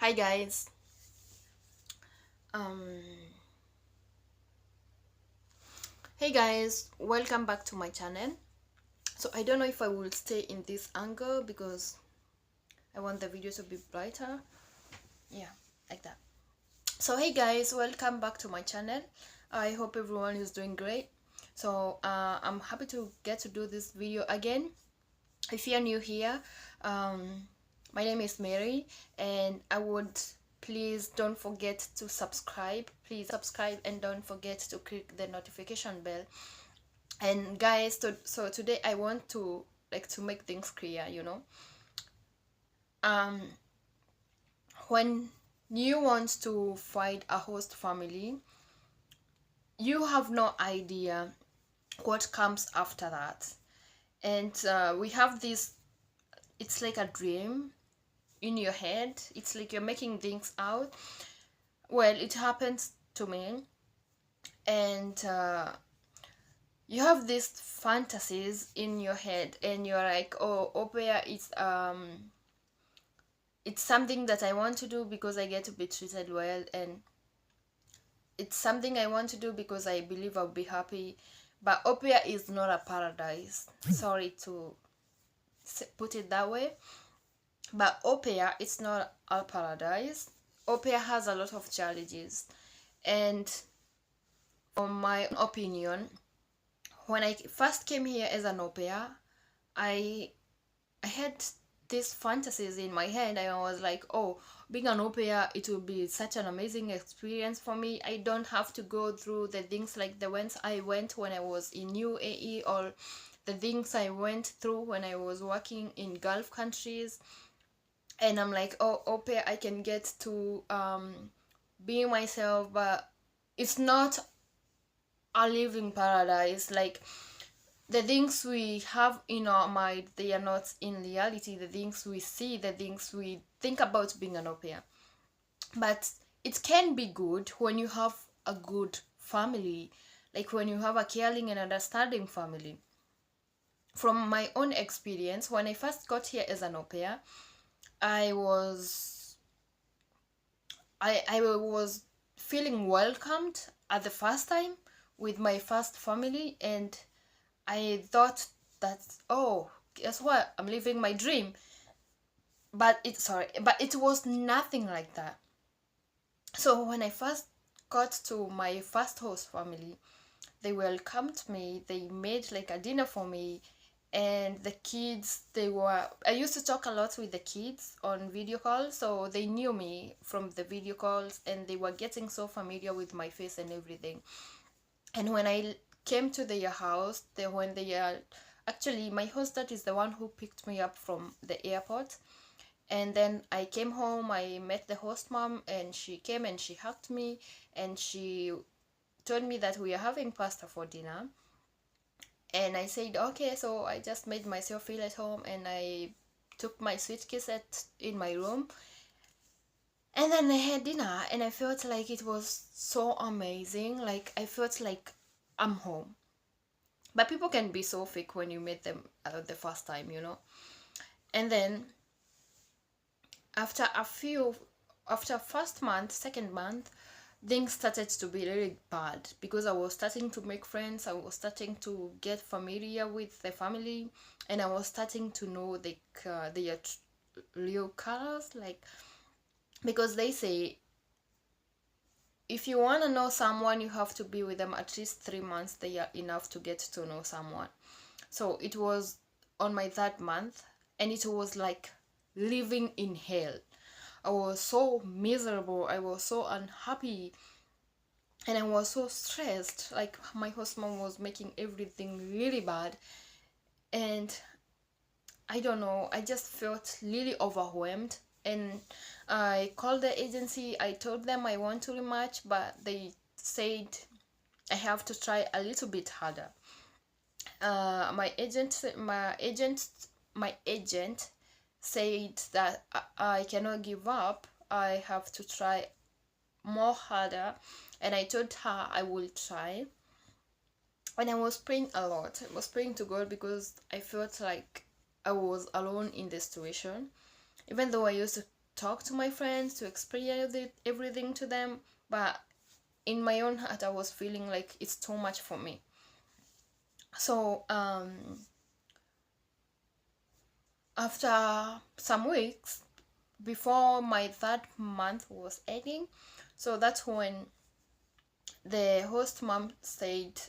Hi guys. Um hey guys, welcome back to my channel. So I don't know if I will stay in this angle because I want the video to be brighter. Yeah, like that. So hey guys, welcome back to my channel. I hope everyone is doing great. So I'm happy to get to do this video again. If you're new here, my name is Mary, and I would please don't forget to subscribe. Please subscribe and don't forget to click the notification bell. And guys, so today I want to make things clear. Um, when you want to find a host family, you have no idea what comes after that. And we have this. It's like a dream in your head. It's like you're making things out. Well, it happens to me, and you have these fantasies in your head, and you're like, oh, aupair is it's something that I want to do because I get to be treated well, and it's something I want to do because I believe I'll be happy. But aupair is not a paradise. Sorry to put it that way, but aupair, it's not a paradise. Aupair has a lot of challenges, and from my opinion, when I first came here as an au pair, I I had these fantasies in my head. I was like, oh, being an au pair, it will be such an amazing experience for me. I don't have to go through the things like the ones I went when I was in UAE, or the things I went through when I was working in Gulf countries. And I'm like, oh, au pair, I can get to be myself, but it's not a living paradise. Like, the things we have in our mind, they are not in reality. The things we see, the things we think about being an au pair. But it can be good when you have a good family, like when you have a caring and understanding family. From my own experience, when I first got here as an au pair, I was I was feeling welcomed at the first time with my first family, and I thought that, oh, guess what? I'm living my dream. But it was nothing like that. So when I first got to my first host family, they welcomed me. They made like a dinner for me, and the kids, I used to talk a lot with the kids on video calls, so they knew me from the video calls, and they were getting so familiar with my face and everything. And when I came to their house, when they actually, my host dad is the one who picked me up from the airport, and then I came home. I met the host mom, and she came and she hugged me, and she told me that we are having pasta for dinner. And I said, okay. So I just made myself feel at home, and I took my suitcase in my room, and then I had dinner, and I felt like it was so amazing. Like, I felt like I'm home. But people can be so fake when you meet them the first time. And then after first month, second month, things started to be really bad because I was starting to make friends. I was starting to get familiar with the family, and I was starting to know their real colors, like, because they say if you want to know someone, you have to be with them at least 3 months. They are enough to get to know someone. So it was on my third month, and it was like living in hell. I was so miserable. I was so unhappy, and I was so stressed. Like, my host mom was making everything really bad, and I don't know, I just felt really overwhelmed. And I called the agency. I told them I want to rematch, but they said I have to try a little bit harder. My agent said that I cannot give up. I have to try more harder, and I told her I will try. And I was praying a lot. I was praying to God because I felt like I was alone in the situation. Even though I used to talk to my friends, to explain everything to them, but in my own heart I was feeling like it's too much for me. So after some weeks, before my third month was ending, so that's when the host mom said,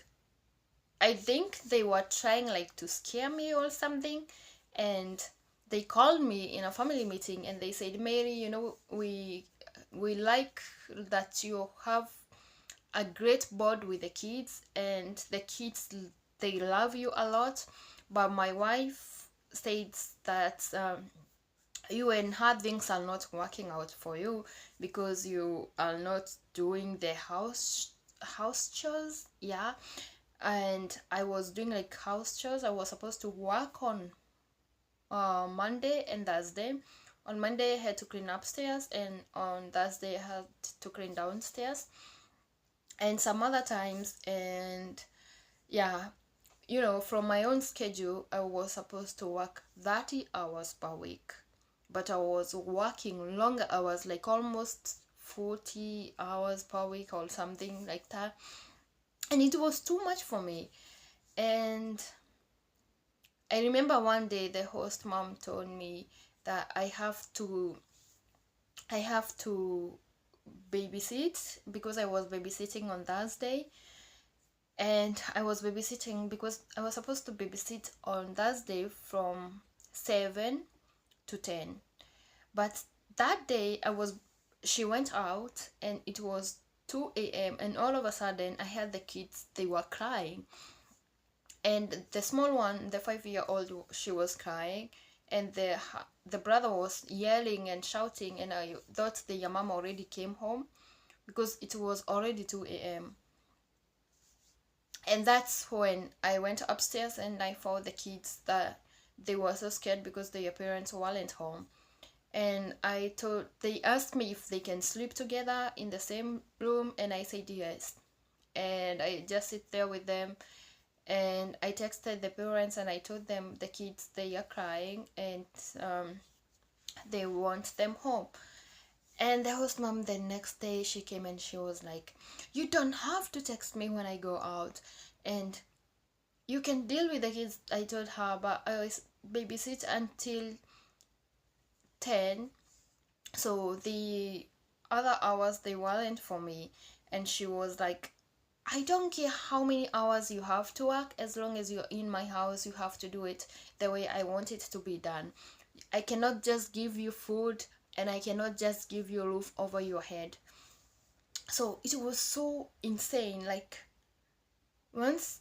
I think they were trying like to scare me or something, and they called me in a family meeting and they said, Mary, you know, we like that you have a great bond with the kids, and the kids, they love you a lot, but my wife states that you and her things are not working out for you because you are not doing the house chores. Yeah, and I was doing like house chores. I was supposed to work on Monday and Thursday. On Monday I had to clean upstairs, and on Thursday I had to clean downstairs and some other times. And yeah, you know, from my own schedule I was supposed to work 30 hours per week, but I was working longer hours, like almost 40 hours per week or something like that, and it was too much for me. And I remember one day the host mom told me that I have to babysit, because I was babysitting on Thursday, and I was babysitting because I was supposed to babysit on Thursday from 7 to 10. But that day she went out and it was 2 a.m. and all of a sudden I heard the kids, they were crying. And the small one, the 5-year-old, she was crying, and the brother was yelling and shouting, and I thought the mom already came home because it was already 2 a.m. And that's when I went upstairs and I found the kids that they were so scared because their parents weren't home. And they asked me if they can sleep together in the same room, and I said yes. And I just sit there with them, and I texted the parents and I told them the kids, they are crying, and they want them home. And the host mom, the next day she came and she was like, you don't have to text me when I go out, and you can deal with the kids. I told her, but I always babysit until 10, so the other hours they weren't for me. And she was like, I don't care how many hours you have to work, as long as you're in my house, you have to do it the way I want it to be done. I cannot just give you food, and I cannot just give you a roof over your head. So it was so insane. Like, once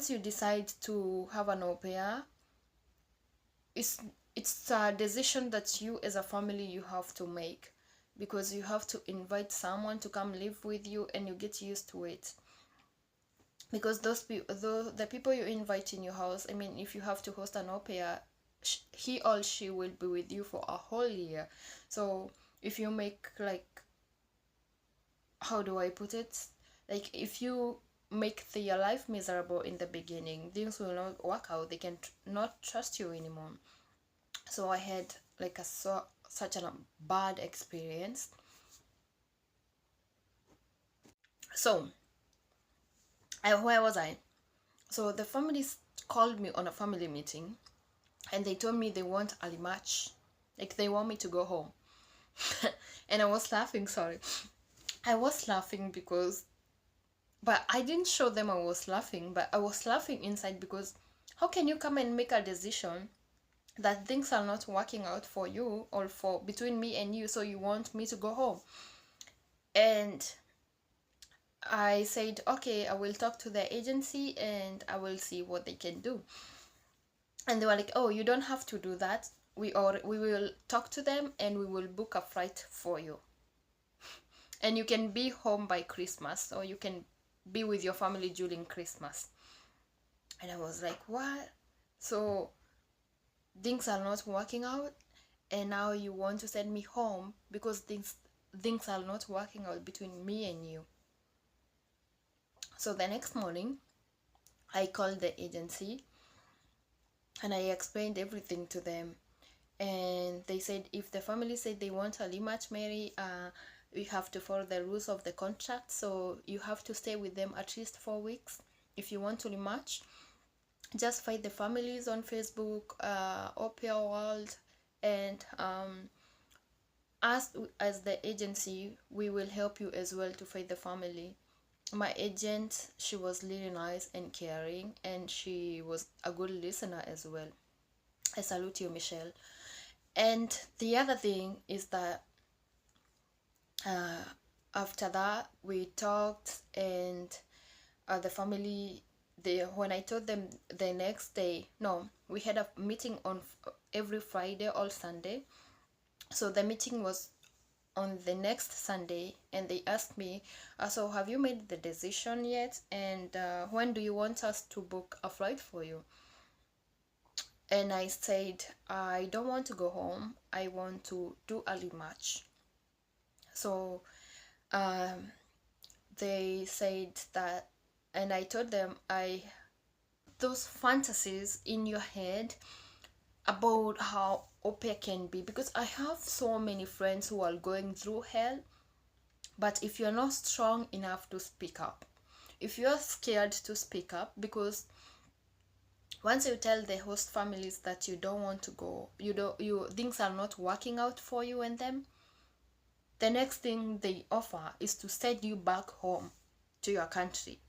you decide to have an au pair, it's a decision that you as a family you have to make, because you have to invite someone to come live with you and you get used to it. Because those people, the people you invite in your house, I mean, if you have to host an au pair, he or she will be with you for a whole year. So if you make, like, how do I put it, like, if you make their life miserable in the beginning, things will not work out. They can not trust you anymore. So I had like such a bad experience. So where was I? So the families called me on a family meeting, and they told me they want a rematch, like they want me to go home. And I was laughing. Sorry, I was laughing but I didn't show them I was laughing, but I was laughing inside, because how can you come and make a decision that things are not working out for you or for between me and you, so you want me to go home? And I said, okay, I will talk to the agency and I will see what they can do. And they were like, oh, you don't have to do that. We will talk to them and we will book a flight for you. And you can be home by Christmas, or you can be with your family during Christmas. And I was like, what? So things are not working out, and now you want to send me home because things are not working out between me and you. So the next morning I called the agency and I explained everything to them, and they said if the family said they want a rematch, Mary, we have to follow the rules of the contract, so you have to stay with them at least 4 weeks if you want to rematch. Just find the families on Facebook, aupair world, and as the agency, we will help you as well to find the family. My agent, she was really nice and caring, and she was a good listener as well. I salute you, Michelle. And the other thing is that after that we talked, and the family, when I told them the next day, no, we had a meeting on every Friday or Sunday. So the meeting was on the next Sunday, and they asked me, so have you made the decision yet, and when do you want us to book a flight for you? And I said, I don't want to go home, I want to do a rematch. So they said that, and I told them, those fantasies in your head about how aupair can be, because I have so many friends who are going through hell, but if you're not strong enough to speak up, if you're scared to speak up, because once you tell the host families that you don't want to go, you things are not working out for you and them, the next thing they offer is to send you back home to your country.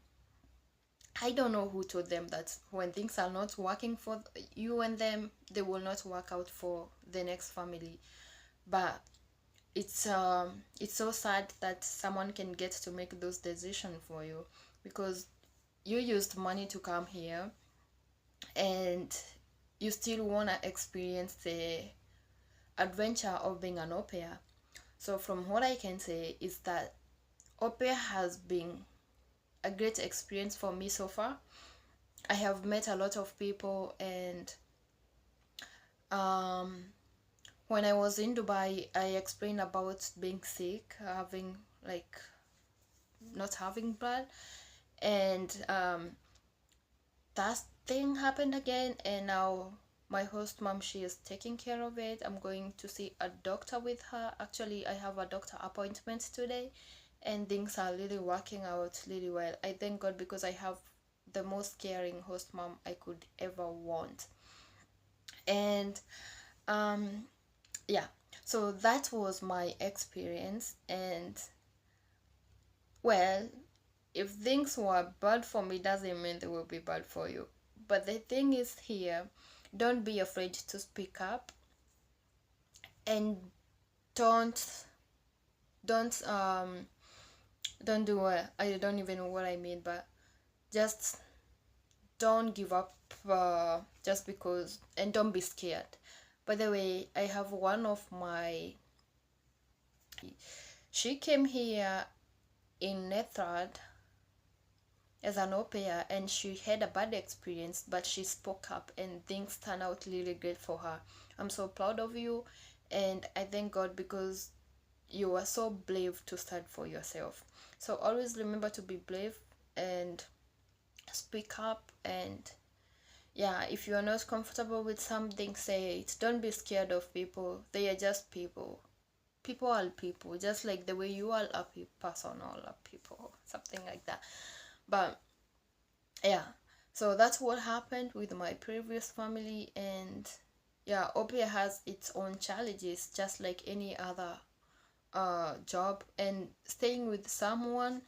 I don't know who told them that when things are not working for you and them, they will not work out for the next family. But it's so sad that someone can get to make those decisions for you, because you used money to come here, and you still want to experience the adventure of being an au pair. So from what I can say is that au pair has been a great experience for me so far. I have met a lot of people, and when I was in Dubai, I explained about being sick, having like not having blood, and that thing happened again, and now my host mom, she is taking care of it. I'm going to see a doctor with her. Actually, I have a doctor appointment today, and things are really working out really well. I thank God, because I have the most caring host mom I could ever want. And yeah, so that was my experience. And well, if things were bad for me, doesn't mean they will be bad for you. But the thing is here, don't be afraid to speak up, and don't don't um don't do what, I don't even know what I mean, but just don't give up, just because, and don't be scared. By the way, I have one of my, she came here in Netherlands as an au pair, and she had a bad experience, but she spoke up and things turned out really great for her. I'm so proud of you, and I thank God, because you are so brave to stand for yourself. So always remember to be brave and speak up. And yeah, if you are not comfortable with something, say it. Don't be scared of people. They are just people. People are people, just like the way you are a person, all are people, something like that. But yeah, so that's what happened with my previous family. And yeah, au pair has its own challenges, just like any other job. And staying with someone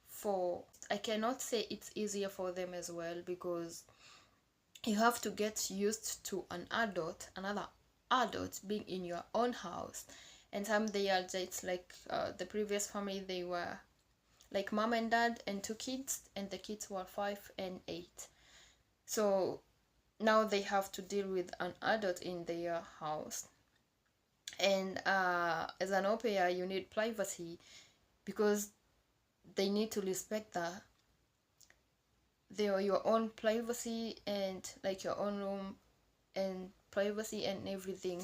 for, I cannot say it's easier for them as well, because you have to get used to another adult being in your own house. And some they are just like the previous family, they were like mom and dad and two kids, and the kids were 5 and 8. So now they have to deal with an adult in their house. And as an au pair, you need privacy, because they need to respect that they are your own privacy, and like your own room and privacy and everything.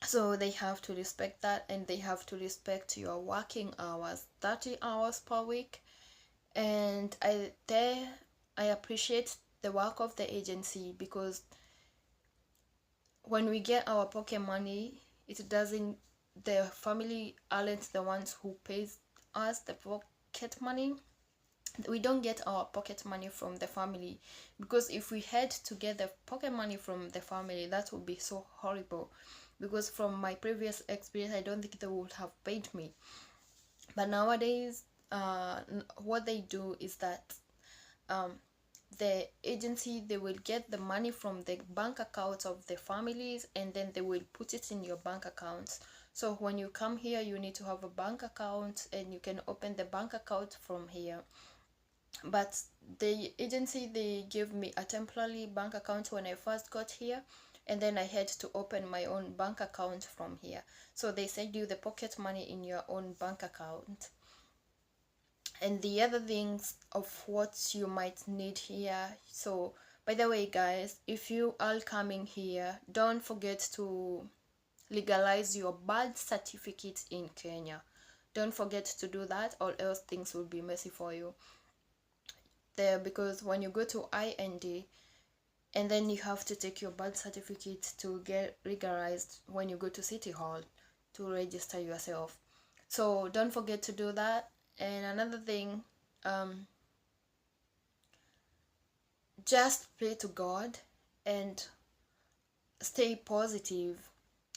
So they have to respect that, and they have to respect your working hours, 30 hours per week. And I appreciate the work of the agency, because when we get our pocket money, it doesn't, the family aren't the ones who pays us the pocket money. We don't get our pocket money from the family, because if we had to get the pocket money from the family, that would be so horrible, because from my previous experience, I don't think they would have paid me. But nowadays, what they do is that the agency, they will get the money from the bank accounts of the families, and then they will put it in your bank accounts. So when you come here, you need to have a bank account, and you can open the bank account from here. But the agency, they gave me a temporary bank account when I first got here, and then I had to open my own bank account from here. So they send you the pocket money in your own bank account. And the other things of what you might need here. So by the way, guys, if you are coming here, don't forget to legalize your birth certificate in Kenya. Don't forget to do that, or else things will be messy for you there, because when you go to IND, and then you have to take your birth certificate to get legalized when you go to City Hall to register yourself. So don't forget to do that. And another thing, just pray to God and stay positive.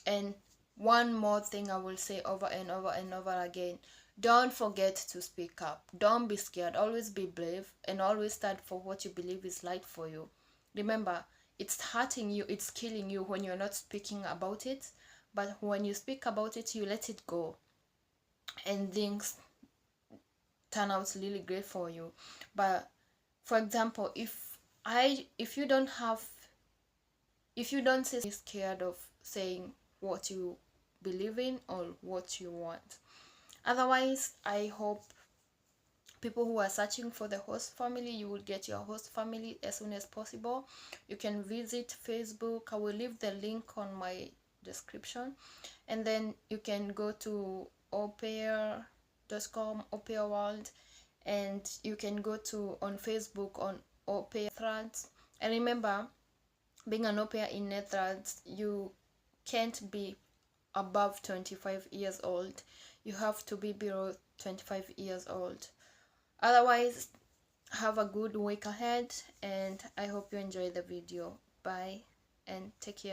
And one more thing I will say over and over and over again: don't forget to speak up. Don't be scared. Always be brave, and always stand for what you believe is right for you. Remember, it's hurting you, it's killing you when you're not speaking about it. But when you speak about it, you let it go, and things turn out really great for you. But for example, if you don't have, if you don't say scared of saying what you believe in or what you want. Otherwise, I hope people who are searching for the host family, you will get your host family as soon as possible. You can visit Facebook. I will leave the link on my description, and then you can go to aupair.com, aupair world, and you can go to on Facebook on aupair threads. And remember, being an au pair in Netherlands, you can't be above 25 years old. You have to be below 25 years old. Otherwise, have a good week ahead, and I hope you enjoy the video. Bye, and take care.